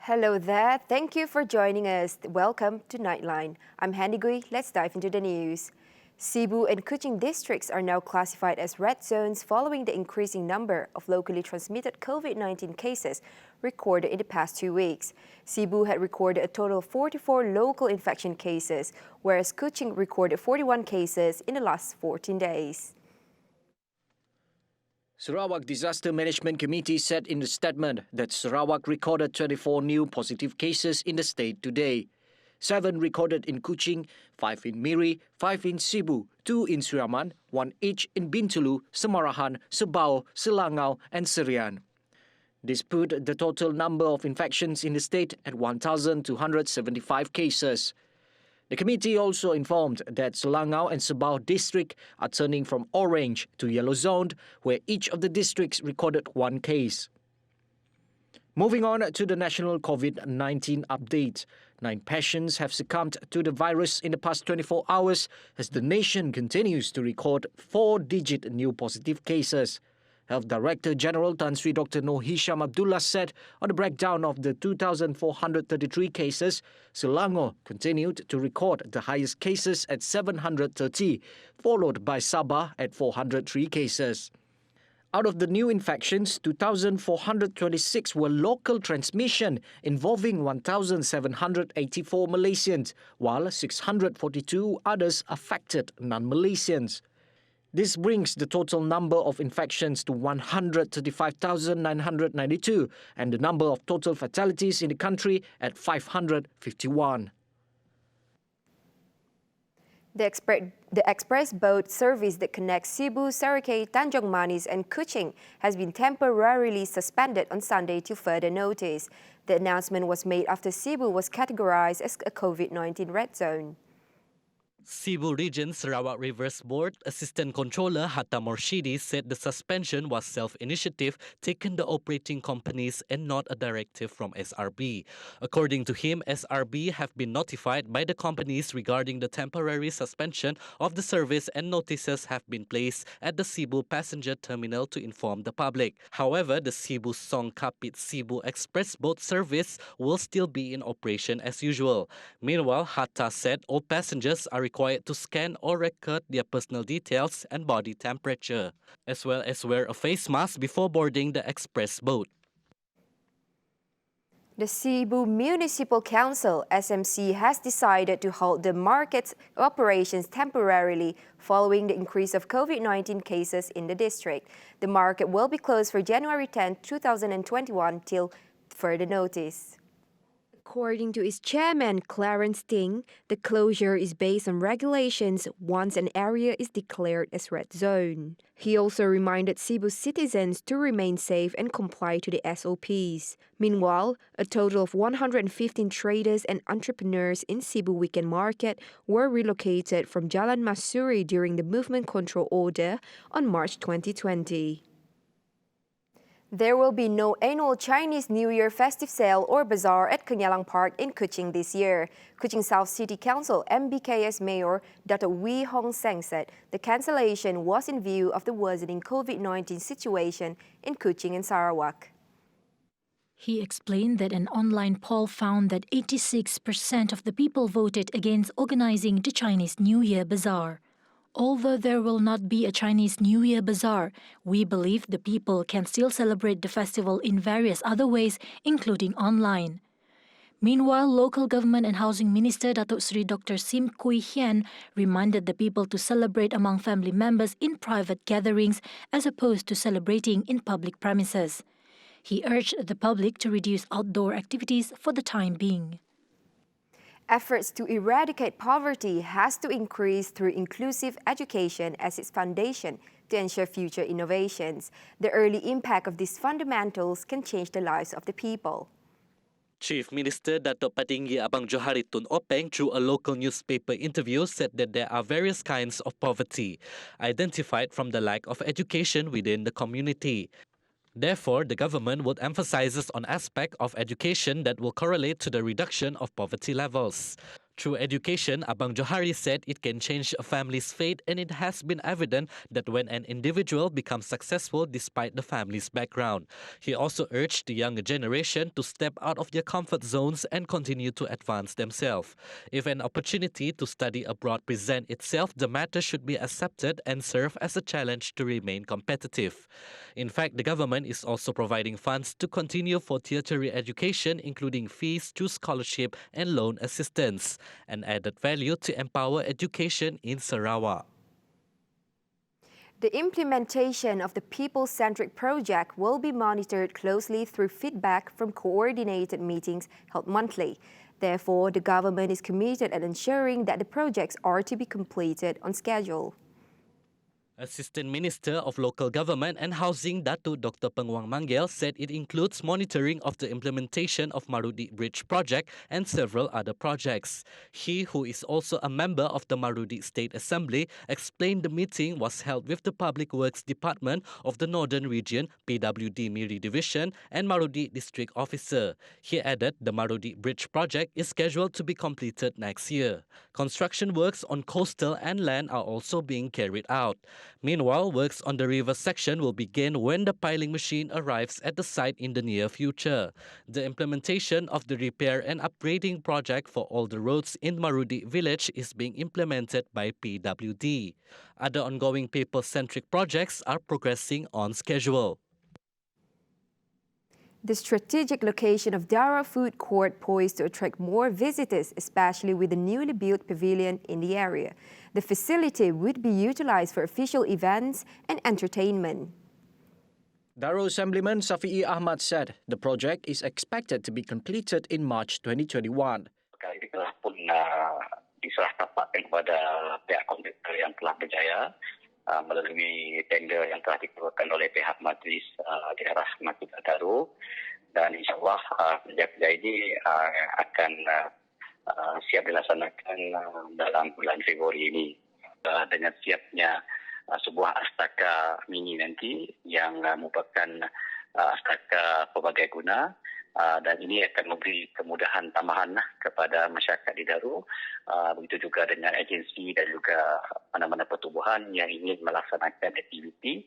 Hello there. Thank you for joining us. Welcome to Nightline. I'm Handy Gui. Let's dive into the news. Sibu and Kuching districts are now classified as red zones following the increasing number of locally transmitted COVID-19 cases recorded in the past 2 weeks. Sibu had recorded a total of 44 local infection cases, whereas Kuching recorded 41 cases in the last 14 days. Sarawak Disaster Management Committee said in the statement that Sarawak recorded 24 new positive cases in the state today. 7 recorded in Kuching, 5 in Miri, 5 in Sibu, 2 in Suraman, 1 each in Bintulu, Samarahan, Sabau, Selangau and Serian. This put the total number of infections in the state at 1,275 cases. The committee also informed that Selangau and Sabau district are turning from orange to yellow zoned, where each of the districts recorded 1 case. Moving on to the national COVID-19 update. 9 patients have succumbed to the virus in the past 24 hours as the nation continues to record 4-digit new positive cases. Health Director General Tan Sri Dr. Noor Hisham Abdullah said on the breakdown of the 2,433 cases, Selangor continued to record the highest cases at 730, followed by Sabah at 403 cases. Out of the new infections, 2,426 were local transmission, involving 1,784 Malaysians, while 642 others affected non-Malaysians. This brings the total number of infections to 135,992 and the number of total fatalities in the country at 551. The express boat service that connects Sibu, Sarikei, Tanjung Manis and Kuching has been temporarily suspended on Sunday till further notice. The announcement was made after Sibu was categorized as a COVID-19 red zone. Sibu Region Sarawak Rivers Board Assistant Controller Hatta Morshidi said the suspension was self-initiative taken the operating companies and not a directive from SRB. According to him, SRB have been notified by the companies regarding the temporary suspension of the service and notices have been placed at the Sibu passenger terminal to inform the public. However, the Sibu Song Kapit Sibu Express boat service will still be in operation as usual. Meanwhile, Hatta said all passengers are required to scan or record their personal details and body temperature, as well as wear a face mask before boarding the express boat. The Sibu Municipal Council, SMC, has decided to halt the market's operations temporarily following the increase of COVID-19 cases in the district. The market will be closed for January 10, 2021 till further notice. According to its chairman, Clarence Ting, the closure is based on regulations once an area is declared as red zone. He also reminded Sibu citizens to remain safe and comply to the SOPs. Meanwhile, a total of 115 traders and entrepreneurs in Sibu Weekend Market were relocated from Jalan Masuri during the movement control order on March 2020. There will be no annual Chinese New Year festive sale or bazaar at Kenyalang Park in Kuching this year. Kuching South City Council MBKS Mayor Dr. Wee Hong Seng said the cancellation was in view of the worsening COVID-19 situation in Kuching and Sarawak. He explained that an online poll found that 86% of the people voted against organizing the Chinese New Year bazaar. Although there will not be a Chinese New Year bazaar, we believe the people can still celebrate the festival in various other ways, including online. Meanwhile, Local Government and Housing Minister Datuk Seri Dr. Sim Kui Hian reminded the people to celebrate among family members in private gatherings as opposed to celebrating in public premises. He urged the public to reduce outdoor activities for the time being. Efforts to eradicate poverty has to increase through inclusive education as its foundation to ensure future innovations. The early impact of these fundamentals can change the lives of the people. Chief Minister Datuk Patinggi Abang Johari Tun Openg, through a local newspaper interview, said that there are various kinds of poverty, identified from the lack of education within the community. Therefore, the government would emphasize on aspects of education that will correlate to the reduction of poverty levels. Through education, Abang Johari said it can change a family's fate, and it has been evident that when an individual becomes successful despite the family's background. He also urged the younger generation to step out of their comfort zones and continue to advance themselves. If an opportunity to study abroad presents itself, the matter should be accepted and serve as a challenge to remain competitive. In fact, the government is also providing funds to continue for tertiary education, including fees through scholarship and loan assistance, an added value to empower education in Sarawak. The implementation of the People-Centric project will be monitored closely through feedback from coordinated meetings held monthly. Therefore, the government is committed at ensuring that the projects are to be completed on schedule. Assistant Minister of Local Government and Housing Datuk Dr. Pengwang Manggel said it includes monitoring of the implementation of Marudi Bridge project and several other projects. He, who is also a member of the Marudi State Assembly, explained the meeting was held with the Public Works Department of the Northern Region, PWD Miri Division, and Marudi District Officer. He added the Marudi Bridge project is scheduled to be completed next year. Construction works on coastal and land are also being carried out. Meanwhile, works on the river section will begin when the piling machine arrives at the site in the near future. The implementation of the repair and upgrading project for all the roads in Marudi village is being implemented by PWD. Other ongoing people-centric projects are progressing on schedule. The strategic location of DARO Food Court poised to attract more visitors, especially with the newly built pavilion in the area. The facility would be utilized for official events and entertainment. DARO Assemblyman Safi'i Ahmad said the project is expected to be completed in March 2021. Perkara ini telah pun diserah tapakkan kepada pihak kontraktor yang telah berjaya melalui tender yang telah dikeluarkan oleh pihak Majlis Daerah Makmur DARO, dan insyaAllah kerja-kerja ini akan siap dilaksanakan dalam bulan Februari ini. Dengan siapnya sebuah astaka mini nanti yang merupakan astaka pelbagai guna, dan ini akan memberi kemudahan tambahan kepada masyarakat di DARO, begitu juga dengan agensi dan juga mana-mana pertubuhan yang ingin melaksanakan aktiviti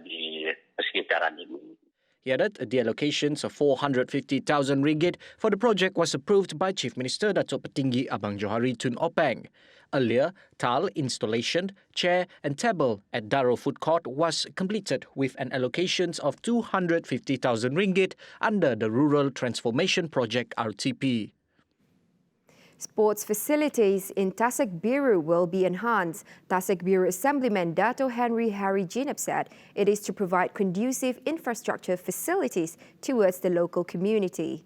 di persekitaran ini. He added the allocations of 450,000 ringgit for the project was approved by Chief Minister Datuk Petinggi Abang Johari Tun Openg. Earlier, tile installation, chair and table at DARO Food Court was completed with an allocation of 250,000 ringgit under the Rural Transformation Project RTP. Sports facilities in Tasik Biru will be enhanced. Tasik Biru Assemblyman Dato Henry Jinab said it is to provide conducive infrastructure facilities towards the local community.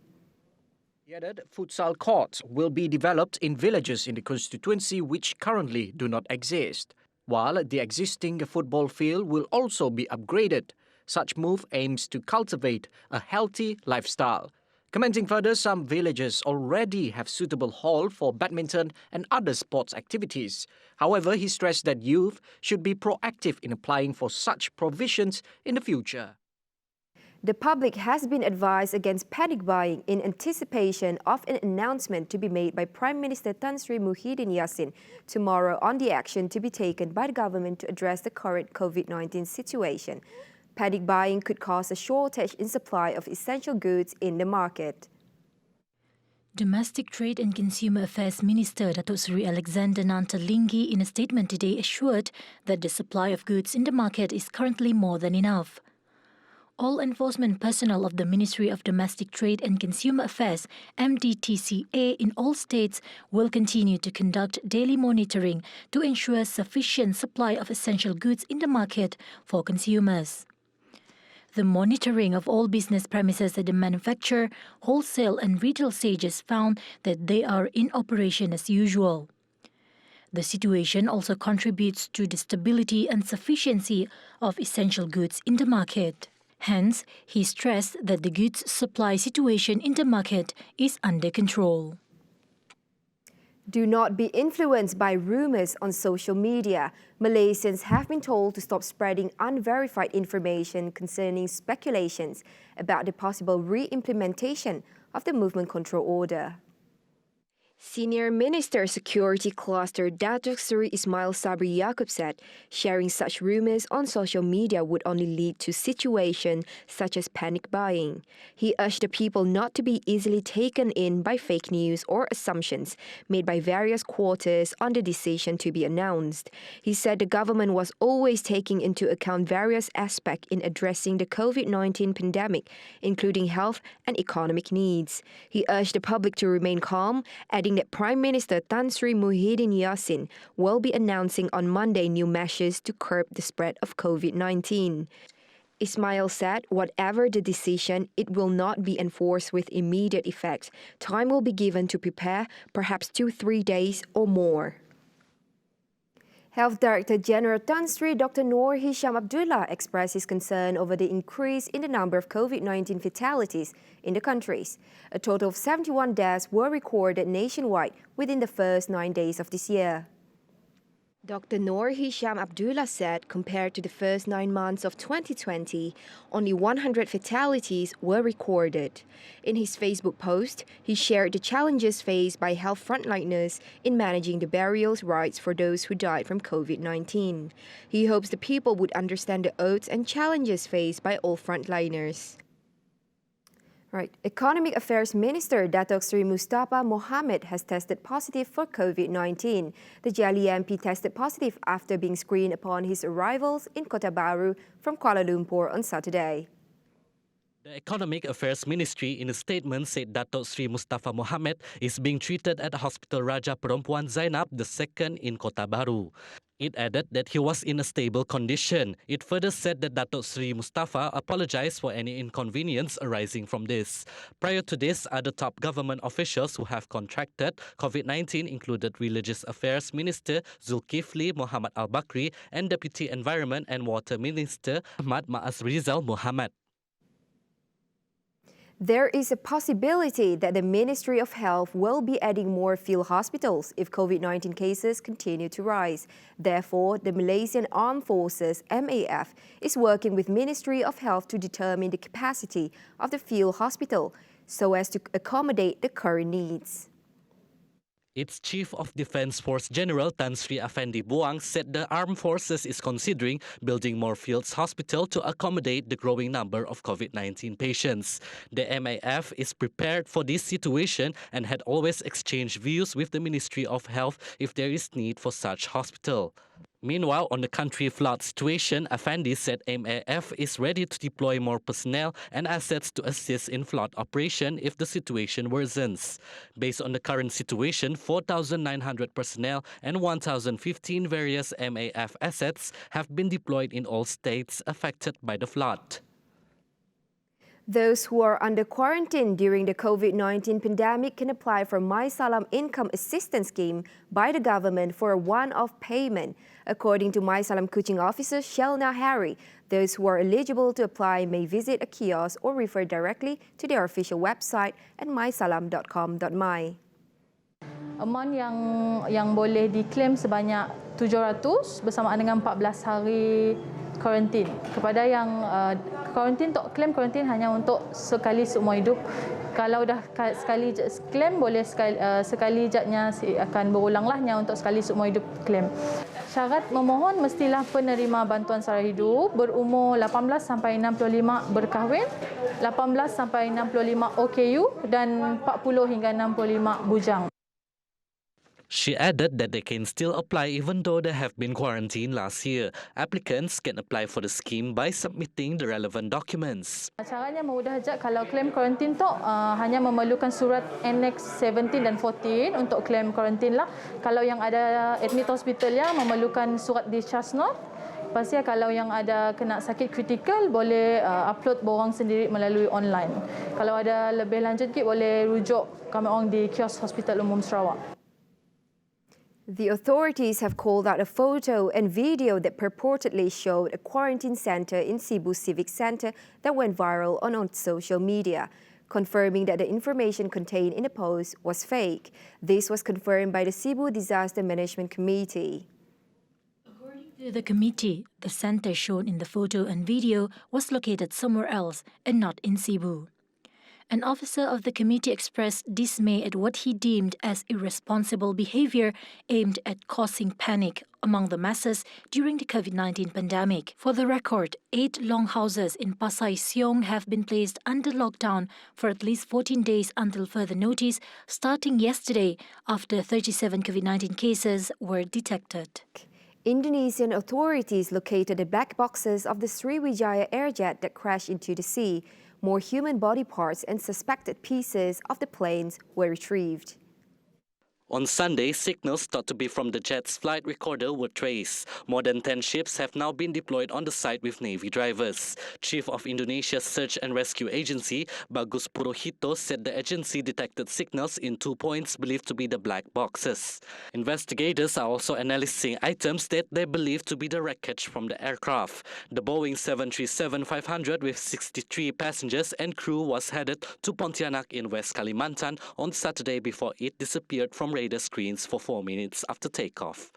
He added futsal courts will be developed in villages in the constituency which currently do not exist, while the existing football field will also be upgraded. Such move aims to cultivate a healthy lifestyle. Commenting further, some villages already have suitable hall for badminton and other sports activities. However, he stressed that youth should be proactive in applying for such provisions in the future. The public has been advised against panic buying in anticipation of an announcement to be made by Prime Minister Tan Sri Muhyiddin Yassin tomorrow on the action to be taken by the government to address the current COVID-19 situation. Panic buying could cause a shortage in supply of essential goods in the market. Domestic Trade and Consumer Affairs Minister Datuk Seri Alexander Nantalinggi in a statement today assured that the supply of goods in the market is currently more than enough. All enforcement personnel of the Ministry of Domestic Trade and Consumer Affairs, MDTCA, in all states will continue to conduct daily monitoring to ensure sufficient supply of essential goods in the market for consumers. The monitoring of all business premises at the manufacture, wholesale and retail stages found that they are in operation as usual. The situation also contributes to the stability and sufficiency of essential goods in the market. Hence, he stressed that the goods supply situation in the market is under control. Do not be influenced by rumours on social media. Malaysians have been told to stop spreading unverified information concerning speculations about the possible re-implementation of the Movement Control Order. Senior Minister Security Cluster Datuk Seri Ismail Sabri Yaakob said sharing such rumours on social media would only lead to situations such as panic buying. He urged the people not to be easily taken in by fake news or assumptions made by various quarters on the decision to be announced. He said the government was always taking into account various aspects in addressing the COVID-19 pandemic, including health and economic needs. He urged the public to remain calm, adding that Prime Minister Tan Sri Muhyiddin Yassin will be announcing on Monday new measures to curb the spread of COVID-19. Ismail said whatever the decision, it will not be enforced with immediate effect. Time will be given to prepare, perhaps 2-3 days or more. Health Director General Tan Sri Dr. Noor Hisham Abdullah expressed his concern over the increase in the number of COVID-19 fatalities in the countries. A total of 71 deaths were recorded nationwide within the first 9 days of this year. Dr. Noor Hisham Abdullah said compared to the first 9 months of 2020, only 100 fatalities were recorded. In his Facebook post, he shared the challenges faced by health frontliners in managing the burial rites for those who died from COVID-19. He hopes the people would understand the odds and challenges faced by all frontliners. Right. Economic Affairs Minister Datuk Seri Mustafa Mohamad has tested positive for COVID-19. The Jali MP tested positive after being screened upon his arrivals in Kota Baru from Kuala Lumpur on Saturday. The Economic Affairs Ministry in a statement said Datuk Seri Mustafa Mohamad is being treated at Hospital Raja Perempuan Zainab II in Kota Baru. It added that he was in a stable condition. It further said that Datuk Seri Mustafa apologized for any inconvenience arising from this. Prior to this, other top government officials who have contracted COVID-19 included Religious Affairs Minister Zulkifli Muhammad Al-Bakri and Deputy Environment and Water Minister Ahmad Ma'az Rizal Muhammad. There is a possibility that the Ministry of Health will be adding more field hospitals if COVID-19 cases continue to rise. Therefore, the Malaysian Armed Forces MAF is working with Ministry of Health to determine the capacity of the field hospital so as to accommodate the current needs. Its Chief of Defence Force General Tan Sri Afendi Buang said the Armed Forces is considering building more fields hospital to accommodate the growing number of COVID-19 patients. The MAF is prepared for this situation and had always exchanged views with the Ministry of Health if there is need for such hospital. Meanwhile, on the country flood situation, Afendi said MAF is ready to deploy more personnel and assets to assist in flood operation if the situation worsens. Based on the current situation, 4,900 personnel and 1,015 various MAF assets have been deployed in all states affected by the flood. Those who are under quarantine during the COVID-19 pandemic can apply for My Salam Income Assistance Scheme by the government for a one-off payment. According to My Salam Kuching officer Shelna Harry, those who are eligible to apply may visit a kiosk or refer directly to their official website at mysalam.com.my. Amount yang boleh diklaim sebanyak 700 bersamaan dengan 14 hari kuarantin. Kepada yang kuarantin, untuk klaim kuarantin hanya untuk sekali seumur hidup. Kalau dah sekali klaim, boleh sekali jatnya akan berulanglah, hanya untuk sekali seumur hidup klaim. Syarat memohon mestilah penerima bantuan sara hidup berumur 18 sampai 65 berkahwin, 18 sampai 65 OKU dan 40 hingga 65 bujang. She added that they can still apply even though they have been quarantined last year. Applicants can apply for the scheme by submitting the relevant documents. Caranya mudah saja. Kalau klaim kuarantin tu hanya memerlukan surat Annex 17 dan 14 untuk klaim kuarantin lah. Kalau yang ada admit hospital ya memerlukan surat discharge note. Pasti kalau yang ada kena sakit kritikal boleh upload borang sendiri melalui online. Kalau ada lebih lanjut sikit boleh rujuk kami orang di kios Hospital Umum Sarawak. The authorities have called out a photo and video that purportedly showed a quarantine center in Sibu Civic Centre that went viral on social media, confirming that the information contained in the post was fake. This was confirmed by the Sibu Disaster Management Committee. According to the committee, the centre shown in the photo and video was located somewhere else and not in Sibu. An officer of the committee expressed dismay at what he deemed as irresponsible behavior aimed at causing panic among the masses during the COVID-19 pandemic. For the record, 8 longhouses in Pasai Siong have been placed under lockdown for at least 14 days until further notice, starting yesterday after 37 COVID-19 cases were detected. Indonesian authorities located the black boxes of the Sriwijaya airjet that crashed into the sea. More human body parts and suspected pieces of the planes were retrieved. On Sunday, signals thought to be from the jet's flight recorder were traced. More than 10 ships have now been deployed on the site with Navy drivers. Chief of Indonesia's Search and Rescue Agency, Bagus Purohito, said the agency detected signals in 2 points believed to be the black boxes. Investigators are also analyzing items that they believe to be the wreckage from the aircraft. The Boeing 737-500 with 63 passengers and crew was headed to Pontianak in West Kalimantan on Saturday before it disappeared from radar screens for 4 minutes after takeoff.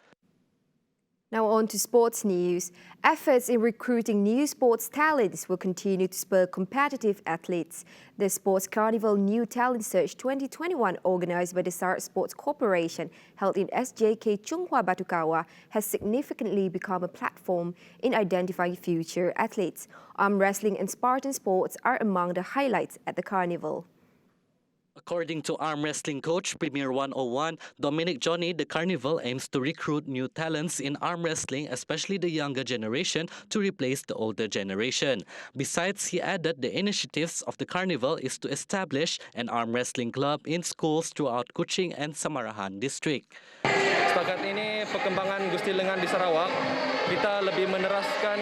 Now on to sports news. Efforts in recruiting new sports talents will continue to spur competitive athletes. The Sports Carnival New Talent Search 2021, organised by the Sarawak Sports Corporation, held in SJK Chunghwa Batukawa, has significantly become a platform in identifying future athletes. Arm wrestling and Spartan sports are among the highlights at the carnival. According to arm wrestling coach Premier 101, Dominic Johnny, the carnival aims to recruit new talents in arm wrestling, especially the younger generation, to replace the older generation. Besides, he added the initiatives of the carnival is to establish an arm wrestling club in schools throughout Kuching and Samarahan district. Setakat ini perkembangan gusti lengan di Sarawak, kita lebih meneraskan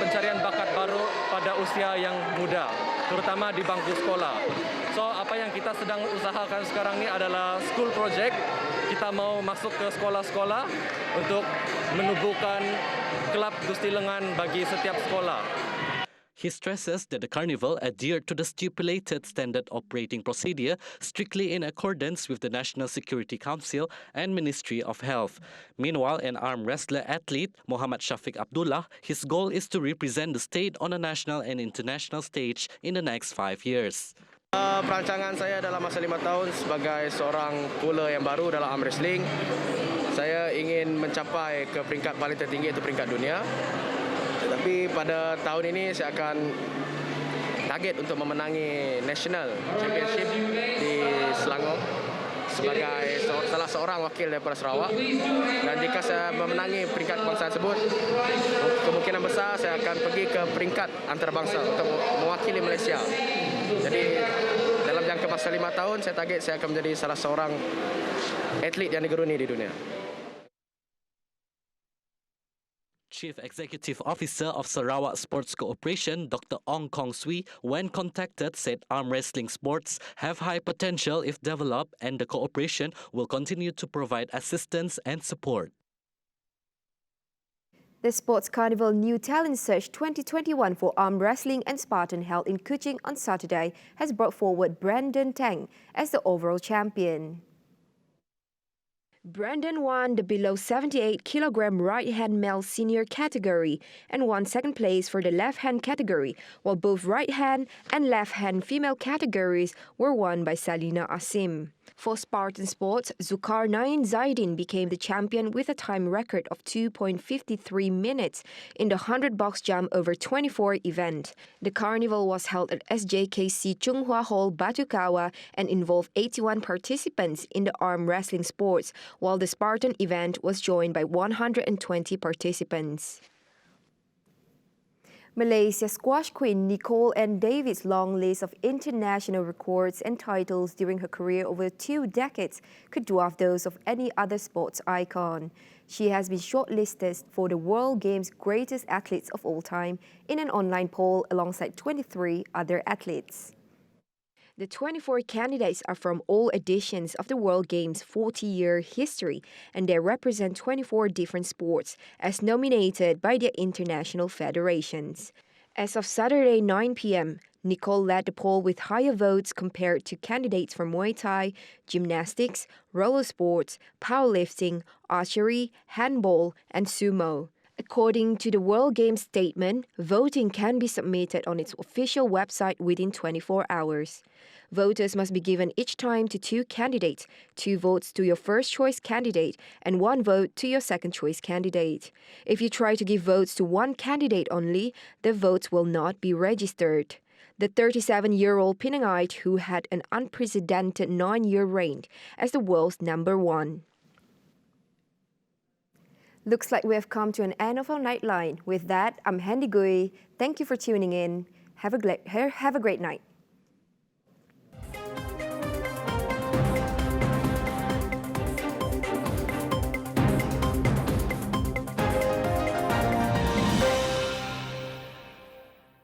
pencarian bakat baru pada usia yang muda, terutama di bangku sekolah. So, apa yang kita sedang usahakan sekarang ini adalah school project. Kita mau masuk ke sekolah-sekolah untuk menubuhkan kelab gusti lengan bagi setiap sekolah. He stresses that the carnival adhered to the stipulated standard operating procedure strictly in accordance with the National Security Council and Ministry of Health. Meanwhile, an arm wrestler athlete, Muhammad Shafiq Abdullah, his goal is to represent the state on a national and international stage in the next 5 years. Perancangan saya dalam masa 5 tahun sebagai seorang pula yang baru dalam arm wrestling, saya ingin mencapai ke peringkat paling tertinggi, iaitu peringkat dunia. Tetapi pada tahun ini saya akan target untuk memenangi National Championship di Selangor sebagai salah seorang wakil daripada Sarawak. Dan jika saya memenangi peringkat kebangsaan tersebut, kemungkinan besar saya akan pergi ke peringkat antarabangsa untuk mewakili Malaysia. Jadi dalam jangka masa 5 tahun, saya target saya akan menjadi salah seorang atlet yang digeruni di dunia. Chief Executive Officer of Sarawak Sports Corporation, Dr. Ong Kong Swee, when contacted, said arm wrestling sports have high potential if developed, and the corporation will continue to provide assistance and support. The Sports Carnival New Talent Search 2021 for Arm Wrestling and Spartan, held in Kuching on Saturday, has brought forward Brandon Tang as the overall champion. Brandon won the below 78 kg right-hand male senior category and won second place for the left-hand category, while both right-hand and left-hand female categories were won by Salina Asim. For Spartan sports, Zulkarnain Zaidin became the champion with a time record of 2.53 minutes in the 100 box jump over 24 event. The carnival was held at SJKC Chunghwa Hall, Batukawa, and involved 81 participants in the arm wrestling sports, while the Spartan event was joined by 120 participants. Malaysia squash queen Nicole Ann David's long list of international records and titles during her career over 2 decades could dwarf those of any other sports icon. She has been shortlisted for the World Games Greatest Athletes of All Time in an online poll alongside 23 other athletes. The 24 candidates are from all editions of the World Games' 40-year history, and they represent 24 different sports as nominated by their international federations. As of Saturday 9 p.m., Nicole led the poll with higher votes compared to candidates from Muay Thai, gymnastics, roller sports, powerlifting, archery, handball, and sumo. According to the World Games statement, voting can be submitted on its official website within 24 hours. Voters must be given each time to 2 candidates, 2 votes to your first choice candidate and 1 vote to your second choice candidate. If you try to give votes to one candidate only, the votes will not be registered. The 37-year-old Penangite, who had an unprecedented 9-year reign as the world's number 1. Looks like we have come to an end of our Nightline. With that, I'm Handy Gui. Thank you for tuning in. Have a great night.